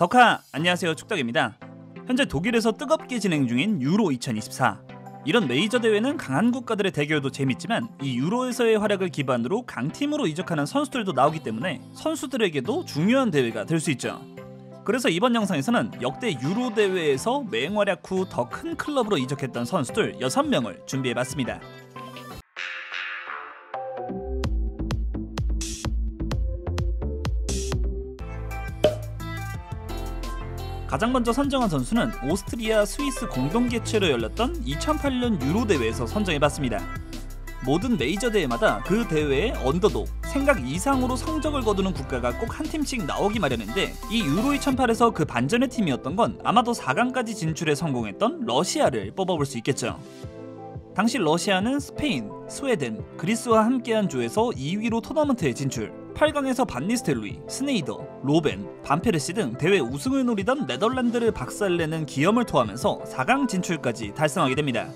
덕하, 안녕하세요. 축덕입니다. 현재 독일에서 뜨겁게 진행 중인 유로 2024. 이런 메이저 대회는 강한 국가들의 대결도 재밌지만 이 유로에서의 활약을 기반으로 강팀으로 이적하는 선수들도 나오기 때문에 선수들에게도 중요한 대회가 될 수 있죠. 그래서 이번 영상에서는 역대 유로 대회에서 맹활약 후 더 큰 클럽으로 이적했던 선수들 6명을 준비해봤습니다. 가장 먼저 선정한 선수는 오스트리아, 스위스 공동 개최로 열렸던 2008년 유로 대회에서 선정해봤습니다. 모든 메이저 대회마다 그 대회의 언더독, 생각 이상으로 성적을 거두는 국가가 꼭 한 팀씩 나오기 마련인데 이 유로 2008에서 그 반전의 팀이었던 건 아마도 4강까지 진출에 성공했던 러시아를 뽑아볼 수 있겠죠. 당시 러시아는 스페인, 스웨덴, 그리스와 함께한 조에서 2위로 토너먼트에 진출, 8강에서 반니스텔루이, 스네이더, 로벤, 반페르시 등 대회 우승을 노리던 네덜란드를 박살내는 기염을 토하면서 4강 진출까지 달성하게 됩니다.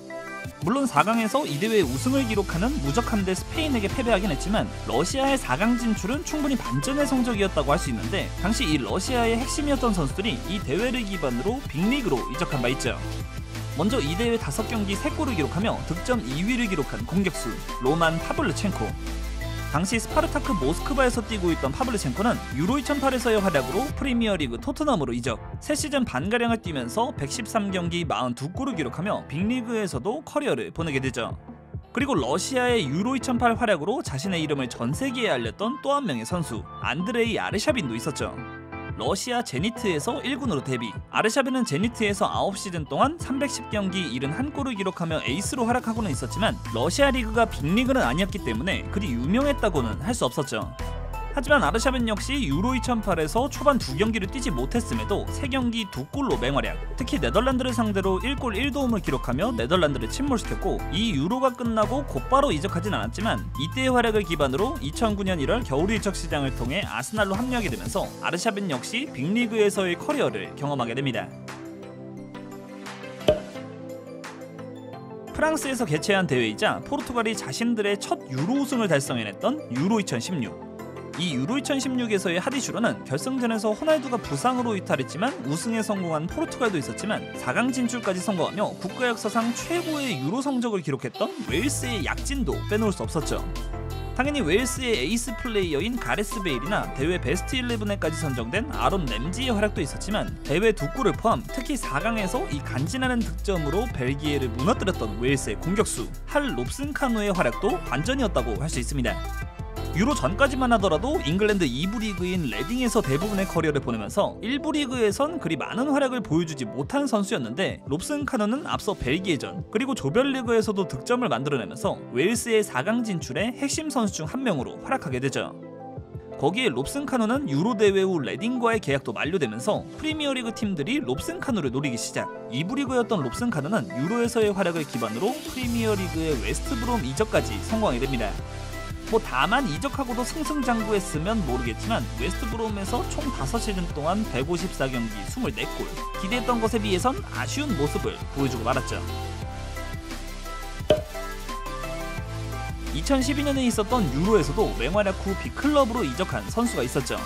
물론 4강에서 이 대회 우승을 기록하는 무적함대 스페인에게 패배하긴 했지만 러시아의 4강 진출은 충분히 반전의 성적이었다고 할 수 있는데 당시 이 러시아의 핵심이었던 선수들이 이 대회를 기반으로 빅리그로 이적한 바 있죠. 먼저 이 대회 5경기 3골을 기록하며 득점 2위를 기록한 공격수 로만 파블르첸코. 당시 스파르타크 모스크바에서 뛰고 있던 파블르첸코는 유로 2008에서의 활약으로 프리미어리그 토트넘으로 이적, 3시즌 반가량을 뛰면서 113경기 42골을 기록하며 빅리그에서도 커리어를 보내게 되죠. 그리고 러시아의 유로 2008 활약으로 자신의 이름을 전세계에 알렸던 또 한 명의 선수 안드레이 아르샤빈도 있었죠. 러시아 제니트에서 1군으로 데뷔, 아르샤빈은 제니트에서 9시즌 동안 310경기 71골을 기록하며 에이스로 활약하고는 있었지만 러시아 리그가 빅리그는 아니었기 때문에 그리 유명했다고는 할 수 없었죠. 하지만 아르샤빈 역시 유로 2008에서 초반 2경기를 뛰지 못했음에도 3경기 2골로 맹활약, 특히 네덜란드를 상대로 1골 1도움을 기록하며 네덜란드를 침몰시켰고 이 유로가 끝나고 곧바로 이적하진 않았지만 이때의 활약을 기반으로 2009년 1월 겨울 이적 시장을 통해 아스날로 합류하게 되면서 아르샤빈 역시 빅리그에서의 커리어를 경험하게 됩니다. 프랑스에서 개최한 대회이자 포르투갈이 자신들의 첫 유로 우승을 달성해냈던 유로 2016. 이 유로 2016에서의 하디슈러는 결승전에서 호날두가 부상으로 이탈했지만 우승에 성공한 포르투갈도 있었지만 4강 진출까지 성공하며 국가 역사상 최고의 유로 성적을 기록했던 웨일스의 약진도 빼놓을 수 없었죠. 당연히 웨일스의 에이스 플레이어인 가레스 베일이나 대회 베스트 11에까지 선정된 아론 램지의 활약도 있었지만 대회 2골을 포함 특히 4강에서 이 간지나는 득점으로 벨기에를 무너뜨렸던 웨일스의 공격수 할 롭슨카누의 활약도 반전이었다고 할 수 있습니다. 유로 전까지만 하더라도 잉글랜드 2부 리그인 레딩에서 대부분의 커리어를 보내면서 1부 리그에선 그리 많은 활약을 보여주지 못한 선수였는데 롭슨 카누는 앞서 벨기에전 그리고 조별리그에서도 득점을 만들어내면서 웨일스의 4강 진출의 핵심 선수 중 한 명으로 활약하게 되죠. 거기에 롭슨 카누는 유로 대회 후 레딩과의 계약도 만료되면서 프리미어리그 팀들이 롭슨 카누를 노리기 시작, 2부 리그였던 롭슨 카누는 유로에서의 활약을 기반으로 프리미어리그의 웨스트브롬 이적까지 성공하게 됩니다. 다만 이적하고도 승승장구했으면 모르겠지만 웨스트브롬에서 총 5시즌 동안 154경기 24골, 기대했던 것에 비해선 아쉬운 모습을 보여주고 말았죠. 2012년에 있었던 유로에서도 맹활약 후 빅클럽으로 이적한 선수가 있었죠.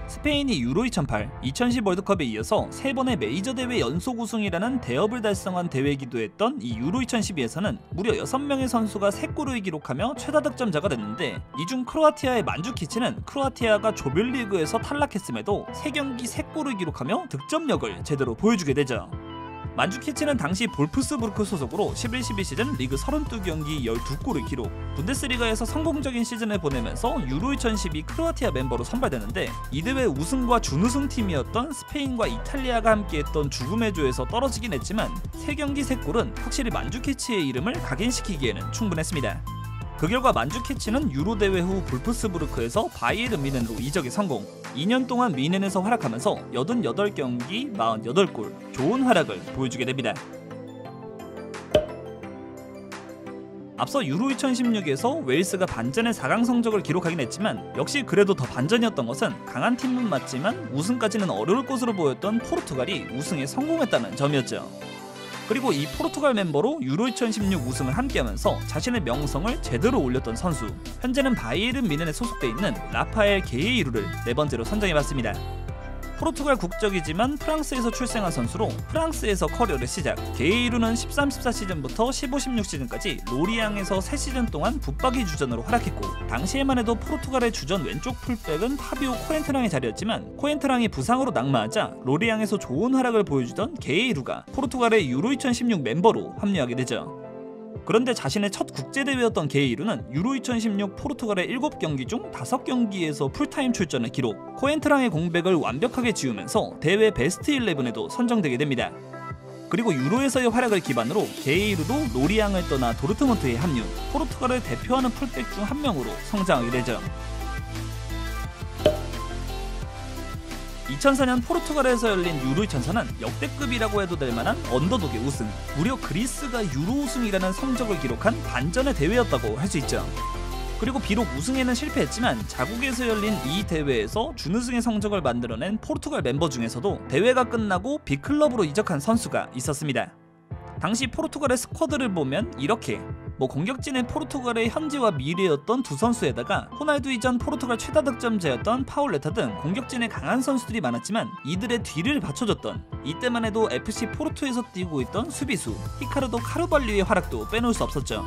스페인이 유로 2008, 2010 월드컵에 이어서 3번의 메이저 대회 연속 우승이라는 대업을 달성한 대회이기도 했던 이 유로 2012에서는 무려 6명의 선수가 3골을 기록하며 최다 득점자가 됐는데 이 중 크로아티아의 만주키치는 크로아티아가 조별리그에서 탈락했음에도 3경기 3골을 기록하며 득점력을 제대로 보여주게 되죠. 만주키치는 당시 볼프스부르크 소속으로 11-12 시즌 리그 32경기 12골을 기록, 분데스리가에서 성공적인 시즌을 보내면서 유로 2012 크로아티아 멤버로 선발되는데 이 대회 우승과 준우승 팀이었던 스페인과 이탈리아가 함께했던 죽음의 조에서 떨어지긴 했지만 3경기 3골은 확실히 만주키치의 이름을 각인시키기에는 충분했습니다. 그 결과 만주키치는 유로 대회 후 볼프스부르크에서 바이에른 뮌헨으로 이적에 성공, 2년 동안 뮌헨에서 활약하면서 88경기 48골, 좋은 활약을 보여주게 됩니다. 앞서 유로 2016에서 웨일스가 반전의 4강 성적을 기록하긴 했지만 역시 그래도 더 반전이었던 것은 강한 팀은 맞지만 우승까지는 어려울 것으로 보였던 포르투갈이 우승에 성공했다는 점이었죠. 그리고 이 포르투갈 멤버로 유로 2016 우승을 함께하면서 자신의 명성을 제대로 올렸던 선수, 현재는 바이에른 뮌헨에 소속돼 있는 라파엘 게이루를 4번째로 선정해봤습니다. 포르투갈 국적이지만 프랑스에서 출생한 선수로 프랑스에서 커리어를 시작. 게이루는 13-14 시즌부터 15-16 시즌까지 로리앙에서 3시즌 동안 붙박이 주전으로 활약했고, 당시에만 해도 포르투갈의 주전 왼쪽 풀백은 파비오 코엔트랑의 자리였지만 코엔트랑이 부상으로 낙마하자 로리앙에서 좋은 활약을 보여주던 게이루가 포르투갈의 유로 2016 멤버로 합류하게 되죠. 그런데 자신의 첫 국제대회였던 게이루는 유로 2016 포르투갈의 7경기 중 5경기에서 풀타임 출전을 기록. 코엔트랑의 공백을 완벽하게 지우면서 대회 베스트 11에도 선정되게 됩니다. 그리고 유로에서의 활약을 기반으로 게이루도 로리앙을 떠나 도르트문트에 합류, 포르투갈을 대표하는 풀백 중 한 명으로 성장하게 되죠. 2004년 포르투갈에서 열린 유로 2004는 역대급이라고 해도 될 만한 언더독의 우승, 무려 그리스가 유로 우승이라는 성적을 기록한 반전의 대회였다고 할 수 있죠. 그리고 비록 우승에는 실패했지만 자국에서 열린 이 대회에서 준우승의 성적을 만들어낸 포르투갈 멤버 중에서도 대회가 끝나고 빅클럽으로 이적한 선수가 있었습니다. 당시 포르투갈의 스쿼드를 보면 이렇게 공격진의 포르투갈의 현재와 미래였던 두 선수에다가 호날두 이전 포르투갈 최다 득점자였던 파울레타 등 공격진에 강한 선수들이 많았지만 이들의 뒤를 받쳐줬던, 이때만 해도 FC 포르투에서 뛰고 있던 수비수 히카르도 카르발리오의 활약도 빼놓을 수 없었죠.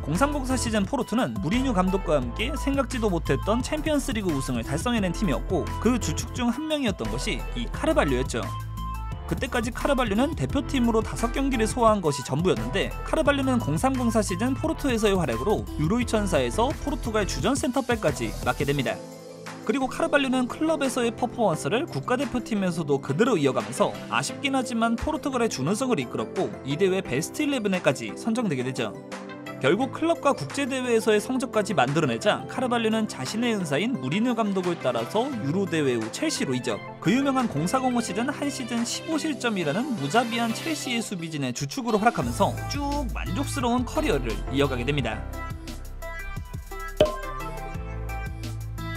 03-04 시즌 포르투는 무리뉴 감독과 함께 생각지도 못했던 챔피언스리그 우승을 달성해낸 팀이었고, 그 주축 중 한 명이었던 것이 이 카르발리오였죠. 그때까지 카르발류는 대표팀으로 5경기를 소화한 것이 전부였는데, 카르발류는 03-04 시즌 포르투에서의 활약으로 유로 2004에서 포르투갈 주전 센터백까지 맡게 됩니다. 그리고 카르발류는 클럽에서의 퍼포먼스를 국가대표팀에서도 그대로 이어가면서 아쉽긴 하지만 포르투갈의 준우승을 이끌었고, 이 대회 베스트 11에까지 선정되게 되죠. 결국 클럽과 국제대회에서의 성적까지 만들어내자 카르발류는 자신의 은사인 무리뉴 감독을 따라서 유로 대회 후 첼시로 이적. 그 유명한 04-05 시즌 한 시즌 15실점이라는 무자비한 첼시의 수비진의 주축으로 활약하면서 쭉 만족스러운 커리어를 이어가게 됩니다.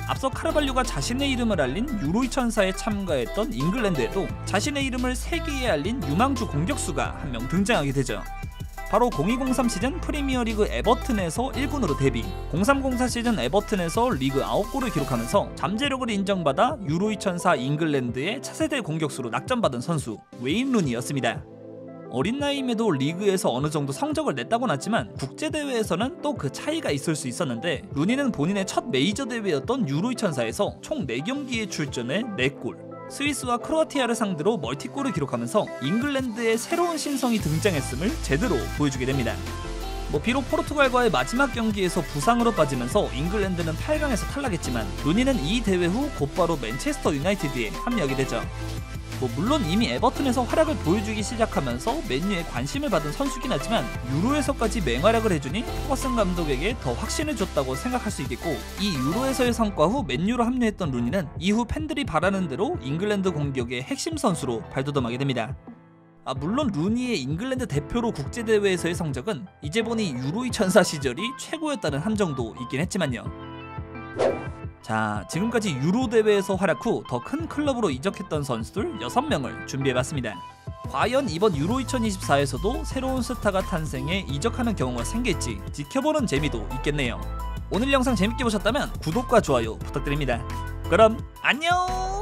앞서 카르발류가 자신의 이름을 알린 유로 2004에 참가했던 잉글랜드에도 자신의 이름을 세계에 알린 유망주 공격수가 한 명 등장하게 되죠. 바로 02-03 시즌 프리미어리그 에버튼에서 1군으로 데뷔, 03-04 시즌 에버튼에서 리그 9골을 기록하면서 잠재력을 인정받아 유로 2004 잉글랜드의 차세대 공격수로 낙점받은 선수 웨인 루니였습니다. 어린 나이임에도 리그에서 어느 정도 성적을 냈다곤 하지만 국제대회에서는 또 그 차이가 있을 수 있었는데, 루니는 본인의 첫 메이저 대회였던 유로 2004에서 총 4경기에 출전해 4골, 스위스와 크로아티아를 상대로 멀티골을 기록하면서 잉글랜드의 새로운 신성이 등장했음을 제대로 보여주게 됩니다. 비록 포르투갈과의 마지막 경기에서 부상으로 빠지면서 잉글랜드는 8강에서 탈락했지만, 루니는 이 대회 후 곧바로 맨체스터 유나이티드에 합류하게 되죠. 물론 이미 에버튼에서 활약을 보여주기 시작하면서 맨유에 관심을 받은 선수긴 하지만 유로에서까지 맹활약을 해주니 퍼거슨 감독에게 더 확신을 줬다고 생각할 수 있겠고, 이 유로에서의 성과 후 맨유로 합류했던 루니는 이후 팬들이 바라는 대로 잉글랜드 공격의 핵심 선수로 발돋움하게 됩니다. 물론 루니의 잉글랜드 대표로 국제대회에서의 성적은 이제 보니 유로 2004 시절이 최고였다는 함정도 있긴 했지만요. 자, 지금까지 유로 대회에서 활약 후 더 큰 클럽으로 이적했던 선수들 6명을 준비해봤습니다. 과연 이번 유로 2024에서도 새로운 스타가 탄생해 이적하는 경우가 생길지 지켜보는 재미도 있겠네요. 오늘 영상 재밌게 보셨다면 구독과 좋아요 부탁드립니다. 그럼 안녕!